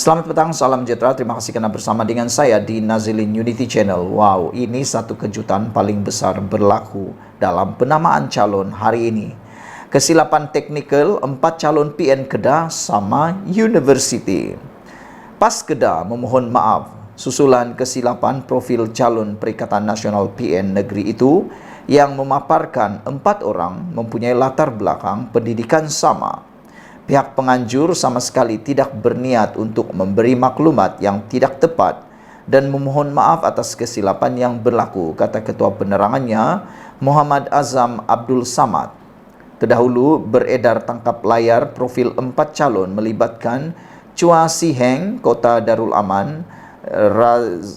Selamat petang, salam sejahtera. Terima kasih karena bersama dengan saya di Nazilin Unity Channel. Wow, ini satu kejutan paling besar berlaku dalam penamaan calon hari ini. Kesilapan teknikal 4 calon PN Kedah sama University. PAS Kedah memohon maaf susulan kesilapan profil calon Perikatan Nasional PN Negeri itu yang memaparkan 4 orang mempunyai latar belakang pendidikan sama. Pihak penganjur sama sekali tidak berniat untuk memberi maklumat yang tidak tepat dan memohon maaf atas kesilapan yang berlaku, kata Ketua Penerangannya Muhammad Azam Abdul Samad. Terdahulu beredar tangkap layar profil 4 calon melibatkan Chua Si Heng, Kota Darul Aman,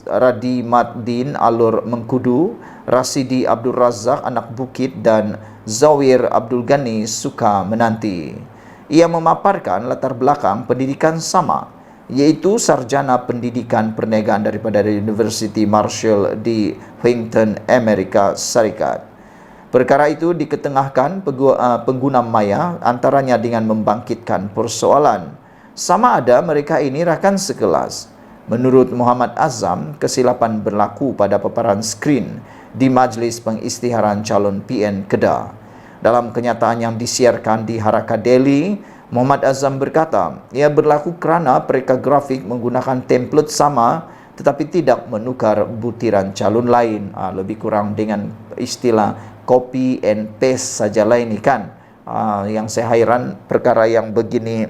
Radi Maddin Alur Mengkudu, Rasidi Abdul Razak Anak Bukit, dan Zawir Abdul Ghani Suka Menanti. Ia memaparkan latar belakang pendidikan sama, yaitu sarjana pendidikan perniagaan daripada University Marshall di Washington, Amerika Serikat. Perkara itu diketengahkan pengguna maya antaranya dengan membangkitkan persoalan sama ada mereka ini rakan sekelas. Menurut Muhammad Azam, kesilapan berlaku pada paparan skrin di Majlis Pengisytiharan Calon PN Kedah. Dalam kenyataan yang disiarkan di Haraka Daily, Muhammad Azam berkata, ia berlaku kerana pereka grafik menggunakan template sama tetapi tidak menukar butiran calon lain. Lebih kurang dengan istilah copy and paste sajalah ini kan. Yang saya hairan perkara yang begini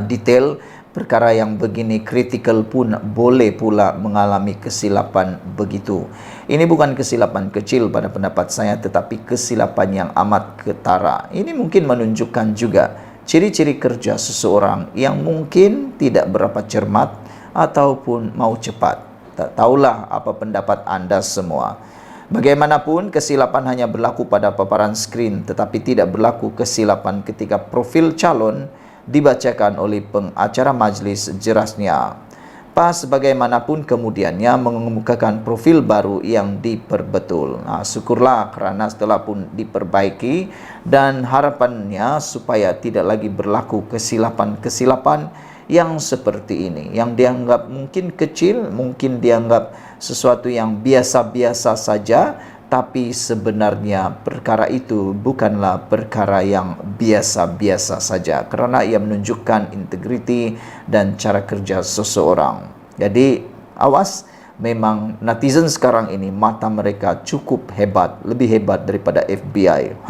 detail, perkara yang begini kritikal pun boleh pula mengalami kesilapan begitu. Ini bukan kesilapan kecil pada pendapat saya, tetapi kesilapan yang amat ketara. Ini mungkin menunjukkan juga ciri-ciri kerja seseorang yang mungkin tidak berapa cermat ataupun mau cepat. Tak tahulah apa pendapat anda semua. Bagaimanapun, kesilapan hanya berlaku pada paparan skrin, tetapi tidak berlaku kesilapan ketika profil calon dibacakan oleh pengacara majlis, jerasnya. PAS bagaimanapun kemudiannya mengemukakan profil baru yang diperbetul. Syukurlah kerana setelah pun diperbaiki dan harapannya supaya tidak lagi berlaku kesilapan-kesilapan yang seperti ini. Yang dianggap mungkin kecil, mungkin dianggap sesuatu yang biasa-biasa saja, tapi sebenarnya perkara itu bukanlah perkara yang biasa-biasa saja kerana ia menunjukkan integriti dan cara kerja seseorang. Jadi awas, memang netizen sekarang ini mata mereka cukup hebat, lebih hebat daripada FBI.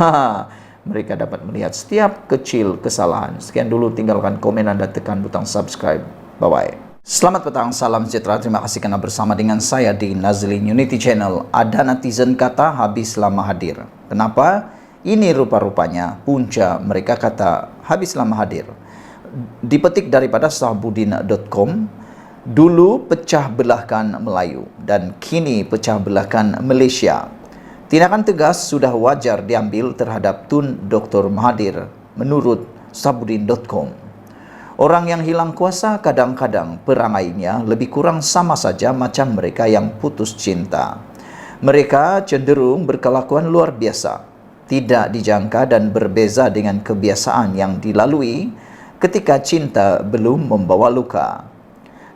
Mereka dapat melihat setiap kecil kesalahan. Sekian dulu, tinggalkan komen anda, tekan butang subscribe. Bye-bye. Selamat petang, salam sejahtera. Terima kasih kerana bersama dengan saya di Nazilin Unity Channel. Ada netizen kata habis lama hadir. Kenapa? Ini rupa-rupanya punca mereka kata habis lama hadir. Dipetik daripada Sahbudin.com. Dulu pecah belahkan Melayu dan kini pecah belahkan Malaysia. Tindakan tegas sudah wajar diambil terhadap Tun Dr. Mahathir menurut Sahbudin.com. Orang yang hilang kuasa kadang-kadang perangainya lebih kurang sama saja macam mereka yang putus cinta. Mereka cenderung berkelakuan luar biasa, tidak dijangka dan berbeza dengan kebiasaan yang dilalui ketika cinta belum membawa luka.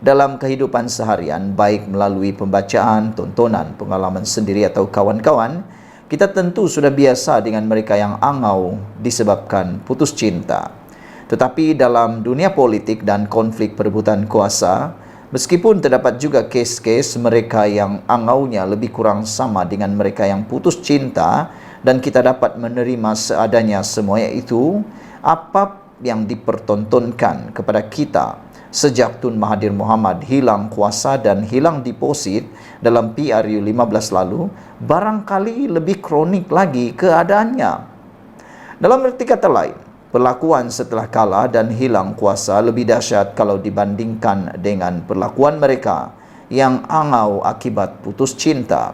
Dalam kehidupan seharian, baik melalui pembacaan, tontonan, pengalaman sendiri atau kawan-kawan, kita tentu sudah biasa dengan mereka yang angau disebabkan putus cinta. Tetapi dalam dunia politik dan konflik perebutan kuasa, meskipun terdapat juga kes-kes mereka yang angaunya lebih kurang sama dengan mereka yang putus cinta dan kita dapat menerima seadanya semuanya itu, apa yang dipertontonkan kepada kita sejak Tun Mahathir Mohamad hilang kuasa dan hilang deposit dalam PRU 15 lalu, barangkali lebih kronik lagi keadaannya. Dalam arti kata lain, perlakuan setelah kalah dan hilang kuasa lebih dahsyat kalau dibandingkan dengan perlakuan mereka yang angau akibat putus cinta.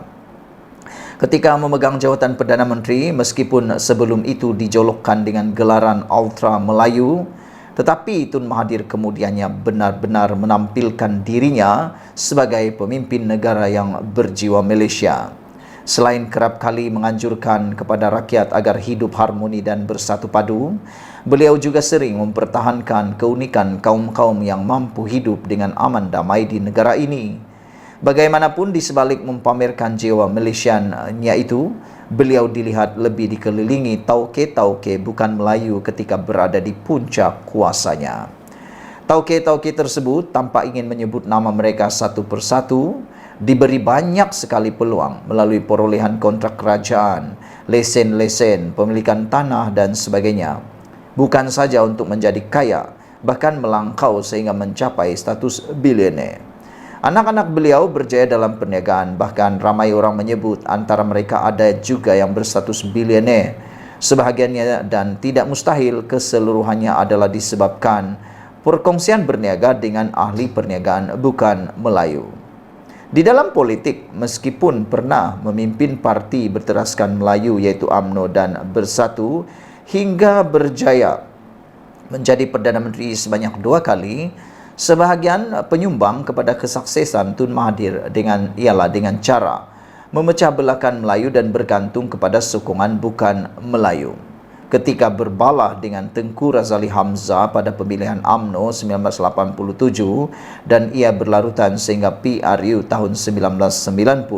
Ketika memegang jawatan Perdana Menteri, meskipun sebelum itu dijolokkan dengan gelaran Ultra Melayu, tetapi Tun Mahathir kemudiannya benar-benar menampilkan dirinya sebagai pemimpin negara yang berjiwa Malaysia. Selain kerap kali menganjurkan kepada rakyat agar hidup harmoni dan bersatu padu, beliau juga sering mempertahankan keunikan kaum-kaum yang mampu hidup dengan aman damai di negara ini. Bagaimanapun di sebalik mempamerkan jiwa Malaysiannya itu, beliau dilihat lebih dikelilingi tauke-tauke bukan Melayu ketika berada di puncak kuasanya. Tauke-tauke tersebut tanpa ingin menyebut nama mereka satu persatu, diberi banyak sekali peluang melalui perolehan kontrak kerajaan, lesen-lesen, pemilikan tanah dan sebagainya. Bukan saja untuk menjadi kaya, bahkan melangkau sehingga mencapai status bilioner. Anak-anak beliau berjaya dalam perniagaan, bahkan ramai orang menyebut antara mereka ada juga yang berstatus bilioner. Sebahagiannya dan tidak mustahil keseluruhannya adalah disebabkan perkongsian berniaga dengan ahli perniagaan bukan Melayu. Di dalam politik, meskipun pernah memimpin parti berteraskan Melayu yaitu UMNO dan Bersatu hingga berjaya menjadi Perdana Menteri sebanyak 2 kali, sebahagian penyumbang kepada kesuksesan Tun Mahathir dengan cara memecah belahkan Melayu dan bergantung kepada sokongan bukan Melayu. Ketika berbalah dengan Tengku Razali Hamzah pada pemilihan UMNO 1987 dan ia berlarutan sehingga PRU tahun 1990,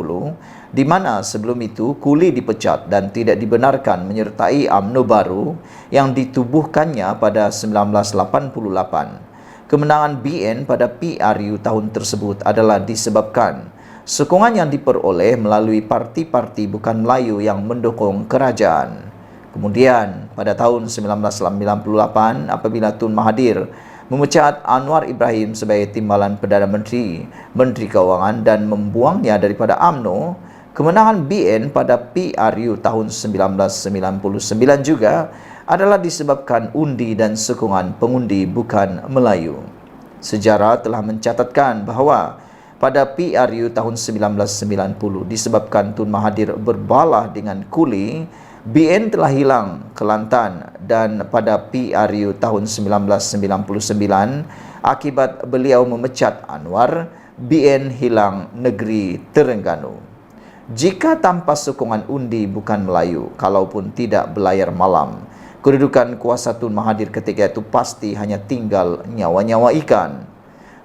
di mana sebelum itu Kuli dipecat dan tidak dibenarkan menyertai UMNO baru yang ditubuhkannya pada 1988. Kemenangan BN pada PRU tahun tersebut adalah disebabkan sokongan yang diperoleh melalui parti-parti bukan Melayu yang mendukung kerajaan. Kemudian pada tahun 1998 apabila Tun Mahathir memecat Anwar Ibrahim sebagai timbalan Perdana Menteri, Menteri Keuangan dan membuangnya daripada UMNO, kemenangan BN pada PRU tahun 1999 juga adalah disebabkan undi dan sokongan pengundi bukan Melayu. Sejarah telah mencatatkan bahawa pada PRU tahun 1990 disebabkan Tun Mahathir berbalah dengan Kuli, BN telah hilang Kelantan dan pada PRU tahun 1999 akibat beliau memecat Anwar, BN hilang negeri Terengganu. Jika tanpa sokongan undi bukan Melayu, kalaupun tidak belayar malam, kedudukan kuasa Tun Mahathir ketika itu pasti hanya tinggal nyawa-nyawa ikan.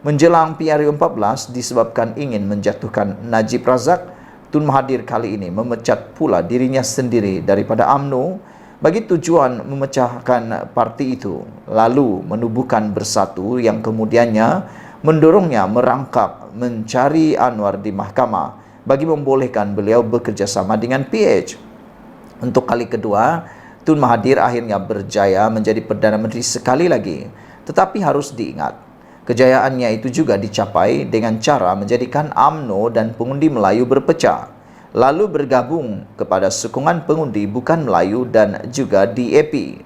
Menjelang PRU 14 disebabkan ingin menjatuhkan Najib Razak, Tun Mahathir kali ini memecat pula dirinya sendiri daripada UMNO bagi tujuan memecahkan parti itu, lalu menubuhkan Bersatu yang kemudiannya mendorongnya merangkap mencari Anwar di mahkamah bagi membolehkan beliau bekerjasama dengan PH. Untuk kali kedua, Tun Mahathir akhirnya berjaya menjadi Perdana Menteri sekali lagi, tetapi harus diingat, kejayaannya itu juga dicapai dengan cara menjadikan UMNO dan pengundi Melayu berpecah, lalu bergabung kepada sokongan pengundi bukan Melayu dan juga DAP.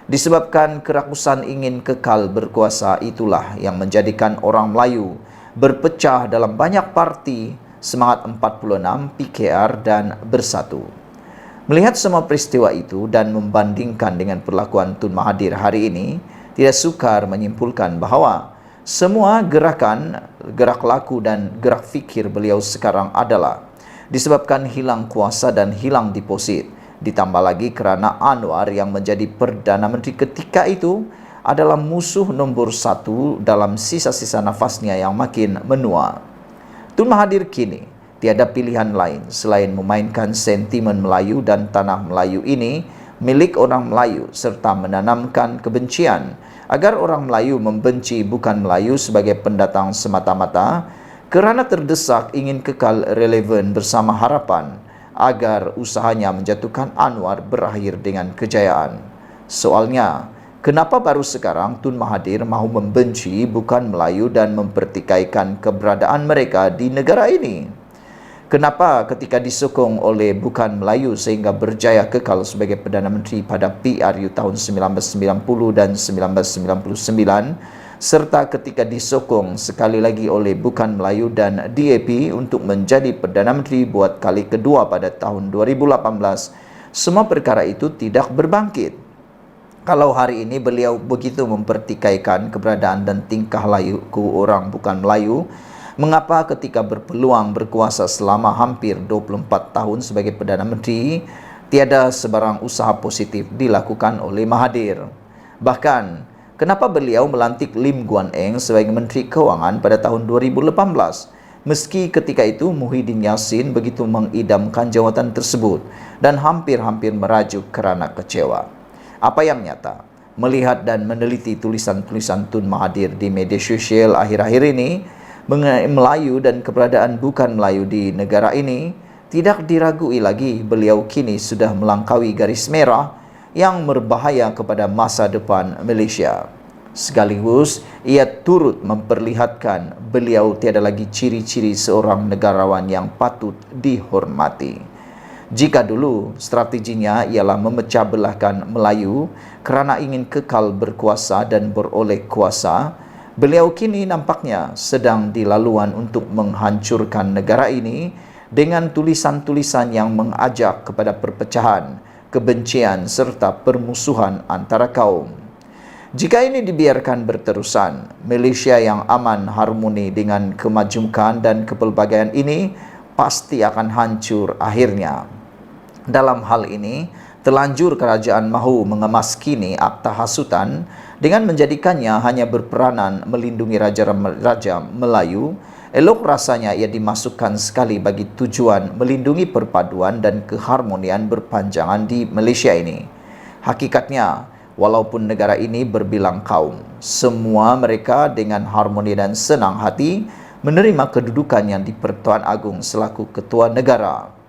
Disebabkan kerakusan ingin kekal berkuasa itulah yang menjadikan orang Melayu berpecah dalam banyak parti, Semangat 46, PKR dan Bersatu. Melihat semua peristiwa itu dan membandingkan dengan perlakuan Tun Mahathir hari ini, tidak sukar menyimpulkan bahawa semua gerak laku dan gerak fikir beliau sekarang adalah disebabkan hilang kuasa dan hilang deposit. Ditambah lagi kerana Anwar yang menjadi Perdana Menteri ketika itu adalah musuh nombor 1 dalam sisa-sisa nafasnya yang makin menua. Tun Mahathir kini tiada pilihan lain selain memainkan sentimen Melayu dan tanah Melayu ini milik orang Melayu serta menanamkan kebencian agar orang Melayu membenci bukan Melayu sebagai pendatang semata-mata kerana terdesak ingin kekal relevan bersama harapan agar usahanya menjatuhkan Anwar berakhir dengan kejayaan. Soalnya, kenapa baru sekarang Tun Mahathir mahu membenci bukan Melayu dan mempertikaikan keberadaan mereka di negara ini? Kenapa ketika disokong oleh bukan Melayu sehingga berjaya kekal sebagai Perdana Menteri pada PRU tahun 1990 dan 1999, serta ketika disokong sekali lagi oleh bukan Melayu dan DAP untuk menjadi Perdana Menteri buat kali kedua pada tahun 2018, semua perkara itu tidak berbangkit? Kalau hari ini beliau begitu mempertikaikan keberadaan dan tingkah laku orang bukan Melayu, Mengapa ketika berpeluang berkuasa selama hampir 24 tahun sebagai Perdana Menteri, tiada sebarang usaha positif dilakukan oleh Mahathir? Bahkan, kenapa beliau melantik Lim Guan Eng sebagai Menteri Keuangan pada tahun 2018? Meski ketika itu Muhyiddin Yassin begitu mengidamkan jawatan tersebut dan hampir-hampir merajuk kerana kecewa. Apa yang nyata? Melihat dan meneliti tulisan-tulisan Tun Mahathir di media sosial akhir-akhir ini mengenai Melayu dan keberadaan bukan Melayu di negara ini, tidak diragui lagi beliau kini sudah melangkaui garis merah yang berbahaya kepada masa depan Malaysia. Sekaligus, ia turut memperlihatkan beliau tiada lagi ciri-ciri seorang negarawan yang patut dihormati. Jika dulu strateginya ialah memecah belahkan Melayu kerana ingin kekal berkuasa dan beroleh kuasa, beliau kini nampaknya sedang dilaluan untuk menghancurkan negara ini dengan tulisan-tulisan yang mengajak kepada perpecahan, kebencian serta permusuhan antara kaum. Jika ini dibiarkan berterusan, Malaysia yang aman, harmoni dengan kemajukan dan kepelbagaian ini pasti akan hancur akhirnya. Dalam hal ini, terlanjur kerajaan mahu mengemas kini Akta Hasutan dengan menjadikannya hanya berperanan melindungi raja-raja Melayu. Elok rasanya ia dimasukkan sekali bagi tujuan melindungi perpaduan dan keharmonian berpanjangan di Malaysia ini. Hakikatnya, walaupun negara ini berbilang kaum, semua mereka dengan harmoni dan senang hati menerima kedudukannya di Pertuan Agong selaku ketua negara.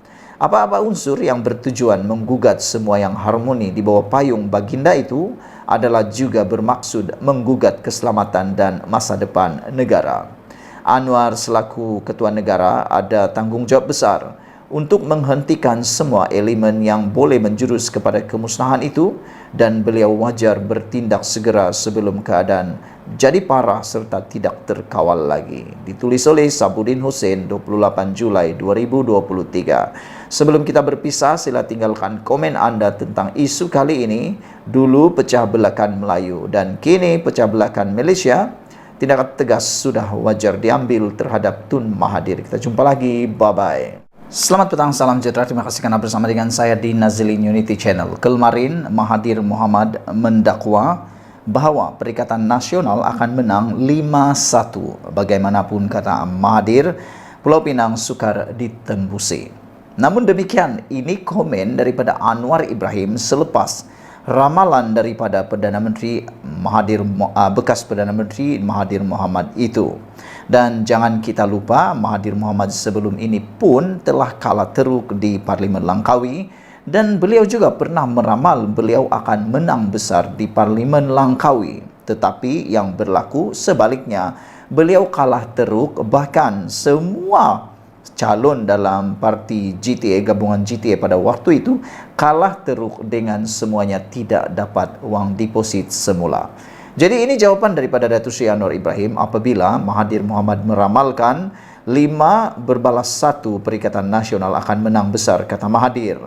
Apa-apa unsur yang bertujuan menggugat semua yang harmoni di bawah payung baginda itu adalah juga bermaksud menggugat keselamatan dan masa depan negara. Anwar selaku ketua negara ada tanggungjawab besar untuk menghentikan semua elemen yang boleh menjurus kepada kemusnahan itu, dan beliau wajar bertindak segera sebelum keadaan jadi parah serta tidak terkawal lagi. Ditulis oleh Sabudin Hussein 28 Julai 2023. Sebelum kita berpisah, sila tinggalkan komen anda tentang isu kali ini. Dulu pecah belahkan Melayu dan kini pecah belahkan Malaysia. Tindakan tegas sudah wajar diambil terhadap Tun Mahathir. Kita jumpa lagi. Bye-bye. Selamat petang, salam sejahtera. Terima kasih karena bersama dengan saya di Nazilin Unity Channel. Kemarin Mahathir Mohamad mendakwa bahawa Perikatan Nasional akan menang 5-1. Bagaimanapun kata Mahathir, Pulau Pinang sukar ditembusi. Namun demikian, ini komen daripada Anwar Ibrahim selepas ramalan daripada Perdana Menteri Mahathir, bekas Perdana Menteri Mahathir Mohamad itu. Dan jangan kita lupa, Mahathir Mohamad sebelum ini pun telah kalah teruk di Parlimen Langkawi, dan beliau juga pernah meramal beliau akan menang besar di Parlimen Langkawi. Tetapi yang berlaku sebaliknya, beliau kalah teruk, bahkan semua calon dalam parti GTA, gabungan GTA pada waktu itu kalah teruk dengan semuanya tidak dapat wang deposit semula. Jadi ini jawapan daripada Datuk Seri Anwar Ibrahim apabila Mahathir Mohamad meramalkan 5 berbalas 1 Perikatan Nasional akan menang besar, kata Mahathir.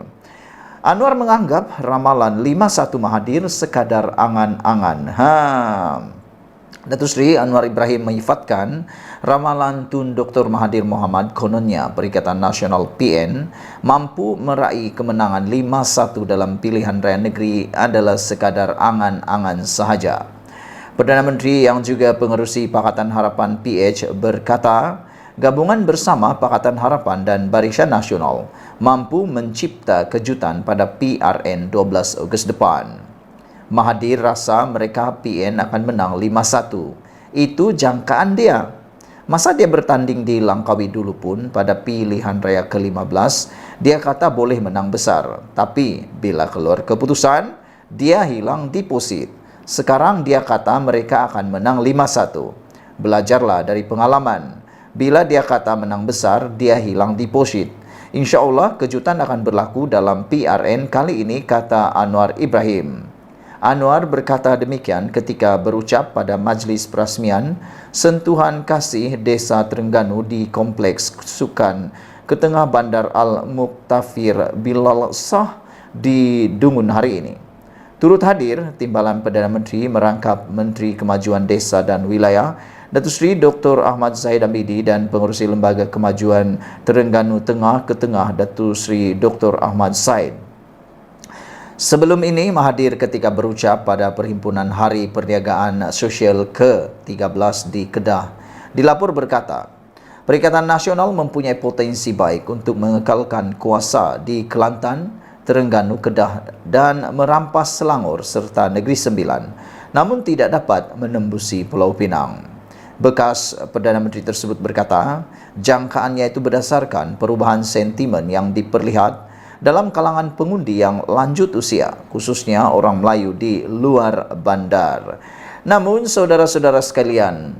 Anwar menganggap ramalan 5-1 Mahathir sekadar angan-angan. Datuk Seri Anwar Ibrahim menyifatkan ramalan Tun Dr. Mahathir Mohamad kononnya Perikatan Nasional PN mampu meraih kemenangan 5-1 dalam pilihan raya negeri adalah sekadar angan-angan sahaja. Perdana Menteri yang juga pengerusi Pakatan Harapan PH berkata, gabungan bersama Pakatan Harapan dan Barisan Nasional mampu mencipta kejutan pada PRN 12 Ogos depan. Mahathir rasa mereka PN akan menang 5-1. Itu jangkaan dia. Masa dia bertanding di Langkawi dulu pun pada pilihan raya ke-15, dia kata boleh menang besar. Tapi bila keluar keputusan, dia hilang deposit. Sekarang dia kata mereka akan menang 5-1. Belajarlah dari pengalaman. Bila dia kata menang besar, dia hilang deposit. Insya Allah kejutan akan berlaku dalam PRN kali ini, kata Anwar Ibrahim. Anwar berkata demikian ketika berucap pada majlis perasmian sentuhan kasih Desa Terengganu di Kompleks Sukan Ketengah Bandar Al-Muktafir Bilal Shah di Dungun hari ini. Turut hadir timbalan Perdana Menteri merangkap Menteri Kemajuan Desa dan Wilayah Datuk Seri Dr. Ahmad Zahid Hamidi dan Pengerusi Lembaga Kemajuan Terengganu Tengah ke Tengah Datuk Seri Dr. Ahmad Zahid. Sebelum ini menghadir ketika berucap pada Perhimpunan Hari Perniagaan Sosial ke-13 di Kedah. Dilapor berkata, Perikatan Nasional mempunyai potensi baik untuk mengekalkan kuasa di Kelantan, Terengganu, Kedah dan merampas Selangor serta Negeri Sembilan, namun tidak dapat menembusi Pulau Pinang. Bekas Perdana Menteri tersebut berkata, jangkaannya itu berdasarkan perubahan sentimen yang diperlihat dalam kalangan pengundi yang lanjut usia, khususnya orang Melayu di luar bandar. Namun, saudara-saudara sekalian,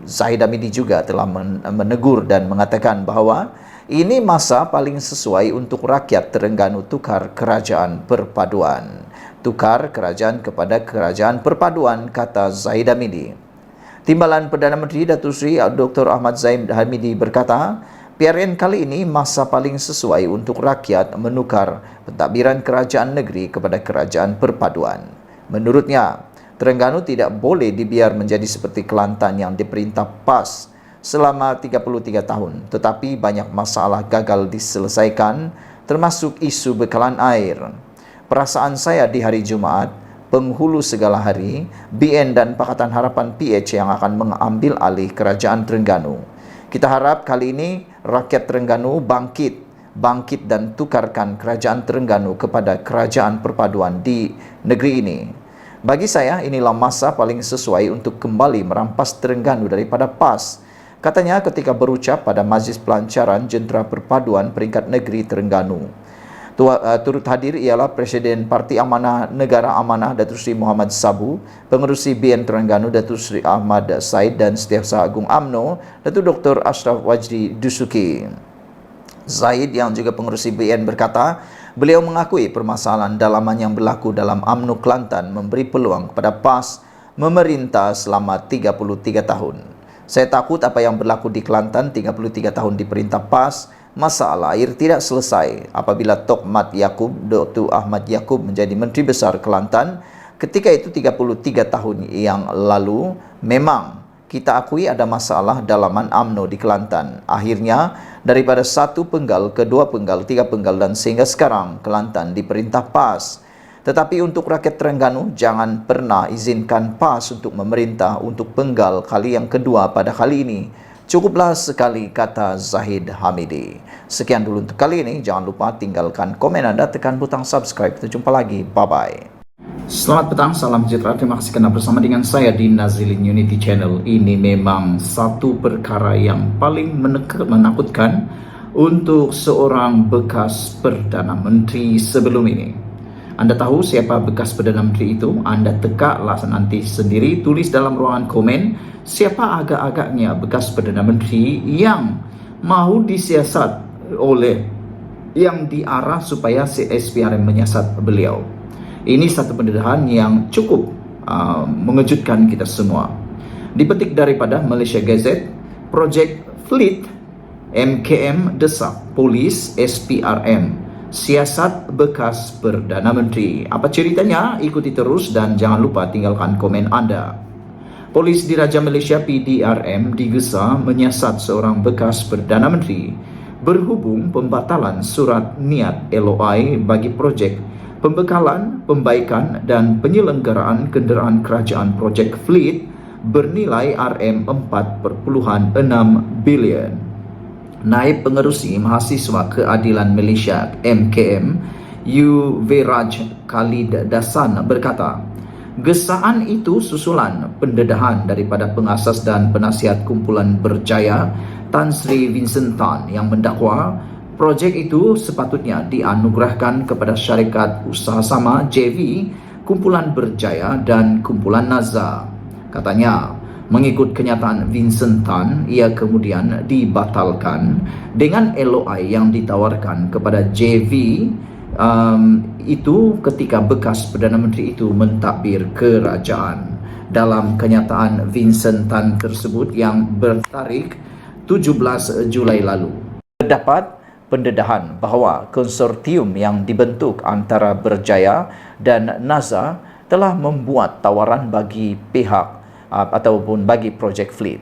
Zahid Hamidi juga telah menegur dan mengatakan bahawa ini masa paling sesuai untuk rakyat Terengganu tukar kerajaan perpaduan. Tukar kerajaan kepada kerajaan perpaduan, kata Zahid Hamidi. Timbalan Perdana Menteri Datuk Seri Dr. Ahmad Zahid Hamidi berkata, PRN kali ini masa paling sesuai untuk rakyat menukar pentadbiran kerajaan negeri kepada kerajaan perpaduan. Menurutnya, Terengganu tidak boleh dibiar menjadi seperti Kelantan yang diperintah PAS selama 33 tahun, tetapi banyak masalah gagal diselesaikan, termasuk isu bekalan air. Perasaan saya di hari Jumaat, penghulu segala hari, BN dan Pakatan Harapan PH yang akan mengambil alih kerajaan Terengganu. Kita harap kali ini rakyat Terengganu bangkit dan tukarkan kerajaan Terengganu kepada kerajaan perpaduan di negeri ini. Bagi saya, inilah masa paling sesuai untuk kembali merampas Terengganu daripada PAS, katanya ketika berucap pada Majlis Pelancaran Jentera Perpaduan Peringkat Negeri Terengganu. Turut hadir ialah Presiden Parti Amanah Negara Amanah Datuk Seri Muhammad Sabu, Pengerusi BN Terengganu Datuk Seri Ahmad Said dan Setiausaha Agung UMNO Datuk Dr. Ashraf Wajdi Dusuki. Zaid yang juga Pengerusi BN berkata, beliau mengakui permasalahan dalaman yang berlaku dalam UMNO Kelantan memberi peluang kepada PAS memerintah selama 33 tahun. Saya takut apa yang berlaku di Kelantan 33 tahun diperintah PAS, masalah air tidak selesai apabila Tok Mat Yaakob, Dr. Ahmad Yaakob menjadi Menteri Besar Kelantan. Ketika itu 33 tahun yang lalu, memang kita akui ada masalah dalaman UMNO di Kelantan. Akhirnya, daripada 1 penggal ke 2 penggal, 3 penggal dan sehingga sekarang Kelantan diperintah PAS. Tetapi untuk rakyat Terengganu, jangan pernah izinkan PAS untuk memerintah untuk penggal kali yang kedua pada kali ini. Cukuplah sekali, kata Zahid Hamidi. Sekian dulu untuk kali ini. Jangan lupa tinggalkan komen Anda, tekan butang subscribe. Kita jumpa lagi. Bye-bye. Selamat petang, salam sejahtera. Terima kasih kerana bersama dengan saya di Nazilin Unity Channel. Ini memang satu perkara yang paling menakutkan untuk seorang bekas Perdana Menteri sebelum ini. Anda tahu siapa bekas Perdana Menteri itu? Anda tekaklah nanti sendiri, tulis dalam ruangan komen siapa agak-agaknya bekas Perdana Menteri yang mahu disiasat oleh yang diarah supaya SPRM menyiasat beliau. Ini satu pendedahan yang cukup mengejutkan kita semua. Dipetik daripada Malaysia Gazette, Projek Fleet MKM desak polis SPRM siasat bekas Perdana Menteri. Apa ceritanya? Ikuti terus dan jangan lupa tinggalkan komen Anda. Polis Diraja Malaysia PDRM digesa menyiasat seorang bekas Perdana Menteri berhubung pembatalan surat niat LOI bagi projek pembekalan, pembaikan dan penyelenggaraan kenderaan kerajaan Projek Fleet bernilai RM4.6 bilion. Naib Pengerusi Mahasiswa Keadilan Malaysia MKM Yuvraj Khalid Dasan berkata, gesaan itu susulan pendedahan daripada pengasas dan penasihat kumpulan Berjaya Tan Sri Vincent Tan yang mendakwa projek itu sepatutnya dianugerahkan kepada syarikat usaha sama JV, kumpulan Berjaya dan kumpulan Nazar. Katanya, mengikut kenyataan Vincent Tan, ia kemudian dibatalkan dengan LOI yang ditawarkan kepada JV itu ketika bekas Perdana Menteri itu mentadbir kerajaan. Dalam kenyataan Vincent Tan tersebut yang bertarikh 17 Julai lalu, terdapat pendedahan bahawa konsortium yang dibentuk antara Berjaya dan Nazar telah membuat tawaran bagi pihak ataupun bagi Projek Fleet.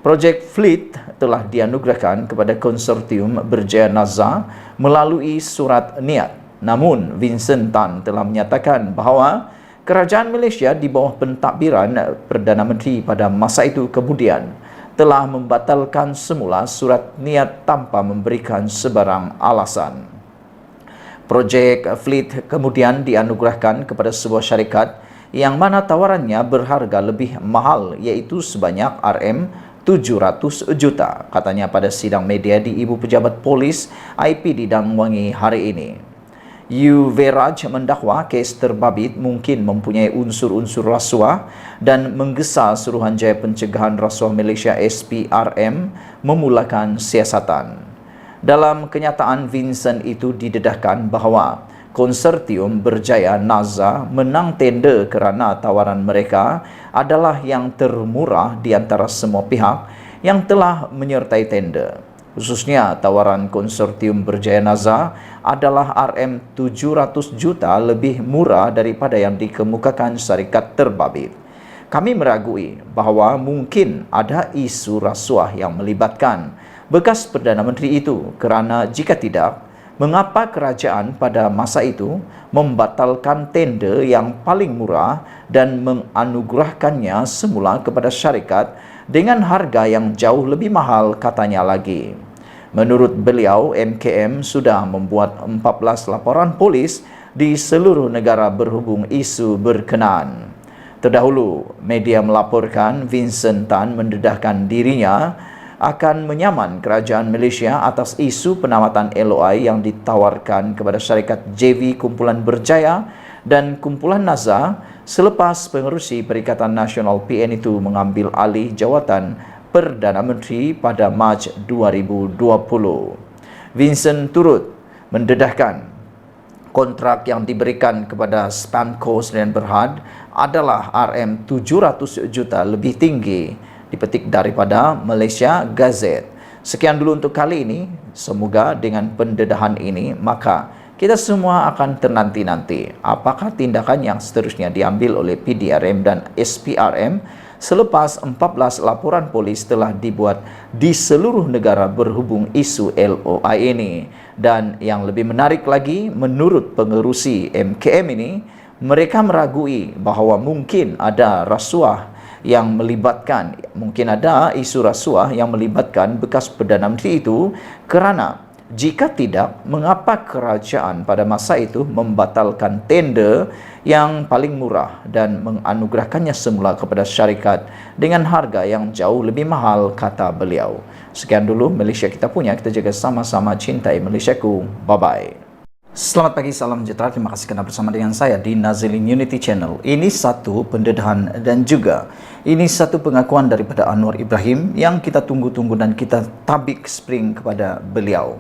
Projek Fleet telah dianugerahkan kepada Konsortium Berjaya Nazar melalui surat niat. Namun, Vincent Tan telah menyatakan bahawa kerajaan Malaysia di bawah pentadbiran Perdana Menteri pada masa itu kemudian telah membatalkan semula surat niat tanpa memberikan sebarang alasan. Projek Fleet kemudian dianugerahkan kepada sebuah syarikat yang mana tawarannya berharga lebih mahal, iaitu sebanyak RM700 juta, katanya pada sidang media di Ibu Pejabat Polis IPD Dan Wangi hari ini. Yuveraj mendakwa kes terbabit mungkin mempunyai unsur-unsur rasuah dan menggesa Suruhanjaya Pencegahan Rasuah Malaysia SPRM memulakan siasatan. Dalam kenyataan, Vincent itu didedahkan bahawa Konsortium Berjaya Nazar menang tender kerana tawaran mereka adalah yang termurah di antara semua pihak yang telah menyertai tender. Khususnya tawaran Konsortium Berjaya Nazar adalah RM700 juta lebih murah daripada yang dikemukakan syarikat terbabit. Kami meragui bahawa mungkin ada isu rasuah yang melibatkan bekas Perdana Menteri itu, kerana jika tidak, mengapa kerajaan pada masa itu membatalkan tender yang paling murah dan menganugerahkannya semula kepada syarikat dengan harga yang jauh lebih mahal, katanya lagi. Menurut beliau, MKM sudah membuat 14 laporan polis di seluruh negara berhubung isu berkenaan. Terdahulu, media melaporkan Vincent Tan mendedahkan dirinya akan menyaman kerajaan Malaysia atas isu penawatan LOI yang ditawarkan kepada syarikat JV Kumpulan Berjaya dan Kumpulan Nazar selepas pengerusi Perikatan Nasional PN itu mengambil alih jawatan Perdana Menteri pada Mac 2020. Vincent turut mendedahkan kontrak yang diberikan kepada Spanco Sdn Bhd adalah RM700 juta lebih tinggi, dipetik daripada Malaysia Gazette. Sekian dulu untuk kali ini. Semoga dengan pendedahan ini maka kita semua akan ternanti-nanti apakah tindakan yang seterusnya diambil oleh PDRM dan SPRM selepas 14 laporan polis telah dibuat di seluruh negara berhubung isu LOI ini. Dan yang lebih menarik lagi, menurut pengerusi MKM ini, mereka meragui bahawa mungkin ada rasuah yang melibatkan, mungkin ada isu rasuah yang melibatkan bekas Perdana Menteri itu, kerana jika tidak, mengapa kerajaan pada masa itu membatalkan tender yang paling murah dan menganugerahkannya semula kepada syarikat dengan harga yang jauh lebih mahal, kata beliau. Sekian dulu Malaysia kita punya, kita jaga sama-sama, cintai Malaysiaku. Bye-bye. Selamat pagi, salam sejahtera. Terima kasih kerana bersama dengan saya di Nazilin Unity Channel. Ini satu pendedahan dan juga ini satu pengakuan daripada Anwar Ibrahim yang kita tunggu-tunggu dan kita tabik spring kepada beliau.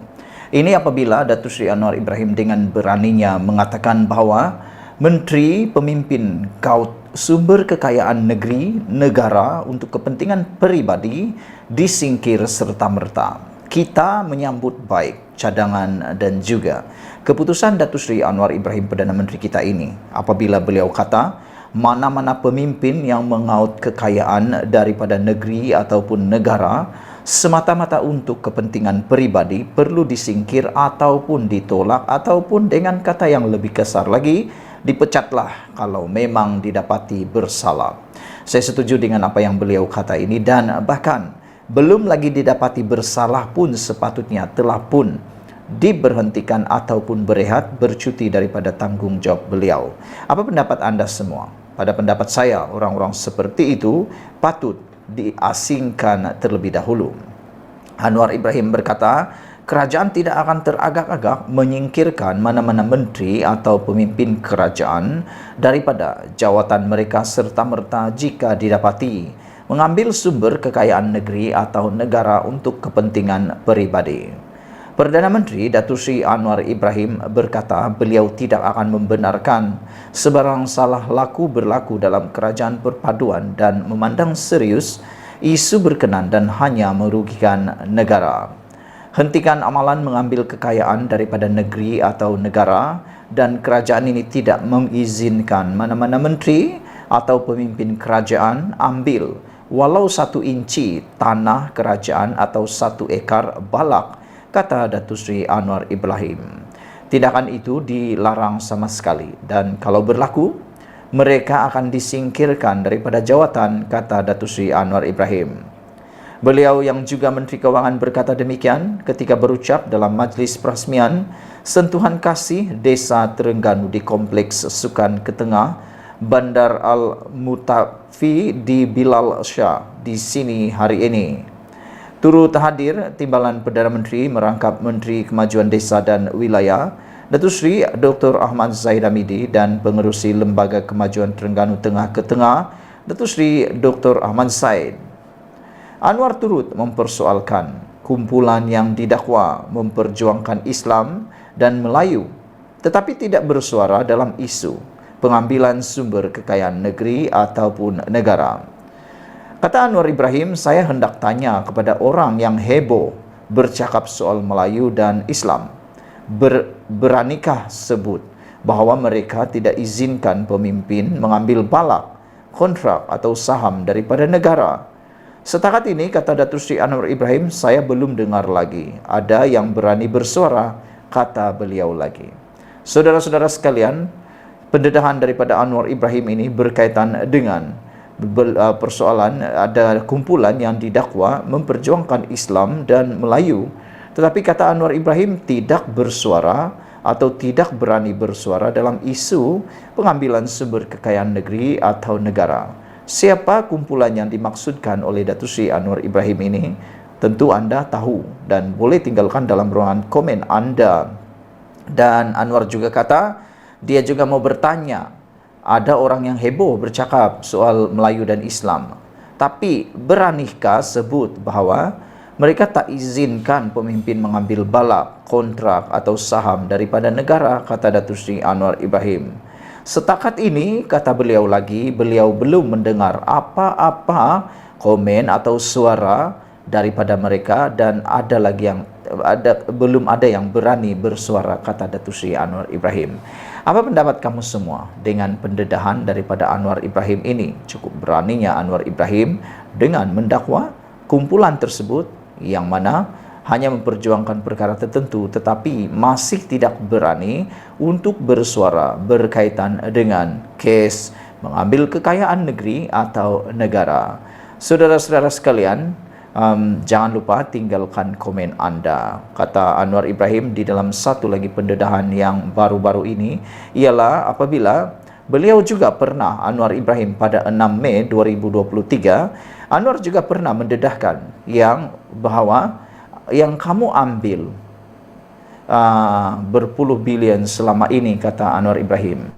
Ini apabila Datuk Seri Anwar Ibrahim dengan beraninya mengatakan bahawa Menteri Pemimpin Kaut Sumber Kekayaan Negeri Negara untuk kepentingan peribadi disingkir serta-merta. Kita menyambut baik cadangan dan juga keputusan Datuk Seri Anwar Ibrahim Perdana Menteri kita ini apabila beliau kata mana-mana pemimpin yang mengaut kekayaan daripada negeri ataupun negara semata-mata untuk kepentingan peribadi perlu disingkir ataupun ditolak, ataupun dengan kata yang lebih kasar lagi, dipecatlah kalau memang didapati bersalah. Saya setuju dengan apa yang beliau kata ini, dan bahkan belum lagi didapati bersalah pun sepatutnya telah pun diberhentikan ataupun berehat, bercuti daripada tanggungjawab beliau. Apa pendapat anda semua? Pada pendapat saya, orang-orang seperti itu patut diasingkan terlebih dahulu. Anwar Ibrahim berkata, kerajaan tidak akan teragak-agak menyingkirkan mana-mana menteri atau pemimpin kerajaan daripada jawatan mereka serta-merta jika didapati mengambil sumber kekayaan negeri atau negara untuk kepentingan peribadi. Perdana Menteri Datuk Seri Anwar Ibrahim berkata beliau tidak akan membenarkan sebarang salah laku berlaku dalam kerajaan perpaduan dan memandang serius isu berkenan dan hanya merugikan negara. Hentikan amalan mengambil kekayaan daripada negeri atau negara, dan kerajaan ini tidak mengizinkan mana-mana menteri atau pemimpin kerajaan ambil walau 1 inci tanah kerajaan atau 1 ekar balak, kata Datuk Seri Anwar Ibrahim. Tindakan itu dilarang sama sekali dan kalau berlaku, mereka akan disingkirkan daripada jawatan, kata Datuk Seri Anwar Ibrahim. Beliau yang juga Menteri Kewangan berkata demikian ketika berucap dalam majlis perasmian sentuhan kasih Desa Terengganu di Kompleks Sukan Ketengah, Bandar Al-Mutafi di Bilal Shah di sini hari ini. Turut hadir Timbalan Perdana Menteri merangkap Menteri Kemajuan Desa dan Wilayah, Datuk Seri Dr. Ahmad Zahid Hamidi dan Pengerusi Lembaga Kemajuan Terengganu Tengah Ketengah, Datuk Seri Dr. Ahmad Zaid. Anwar turut mempersoalkan kumpulan yang didakwa memperjuangkan Islam dan Melayu tetapi tidak bersuara dalam isu pengambilan sumber kekayaan negeri ataupun negara. Kata Anwar Ibrahim, saya hendak tanya kepada orang yang heboh bercakap soal Melayu dan Islam. Beranikah sebut bahawa mereka tidak izinkan pemimpin mengambil balak, kontrak atau saham daripada negara? Setakat ini, kata Datuk Seri Anwar Ibrahim, saya belum dengar lagi ada yang berani bersuara, kata beliau lagi. Saudara-saudara sekalian, pendedahan daripada Anwar Ibrahim ini berkaitan dengan persoalan ada kumpulan yang didakwa memperjuangkan Islam dan Melayu, tetapi kata Anwar Ibrahim tidak bersuara atau tidak berani bersuara dalam isu pengambilan sumber kekayaan negeri atau negara. Siapa kumpulan yang dimaksudkan oleh Datuk Seri Anwar Ibrahim ini? Tentu anda tahu dan boleh tinggalkan dalam ruangan komen anda. Dan Anwar juga kata dia juga mau bertanya, ada orang yang heboh bercakap soal Melayu dan Islam, tapi beranikah sebut bahawa mereka tak izinkan pemimpin mengambil balak, kontrak atau saham daripada negara, kata Datuk Seri Anwar Ibrahim. Setakat ini, kata beliau lagi, beliau belum mendengar apa-apa komen atau suara daripada mereka dan belum ada yang berani bersuara, kata Datuk Seri Anwar Ibrahim. Apa pendapat kamu semua dengan pendedahan daripada Anwar Ibrahim ini? Cukup beraninya Anwar Ibrahim dengan mendakwa kumpulan tersebut yang mana hanya memperjuangkan perkara tertentu tetapi masih tidak berani untuk bersuara berkaitan dengan kes mengambil kekayaan negeri atau negara. Saudara-saudara sekalian, jangan lupa tinggalkan komen anda. Kata Anwar Ibrahim di dalam satu lagi pendedahan yang baru-baru ini ialah apabila beliau juga pernah, Anwar Ibrahim pada 6 Mei 2023, Anwar juga pernah mendedahkan bahawa yang kamu ambil berpuluh bilion selama ini, kata Anwar Ibrahim,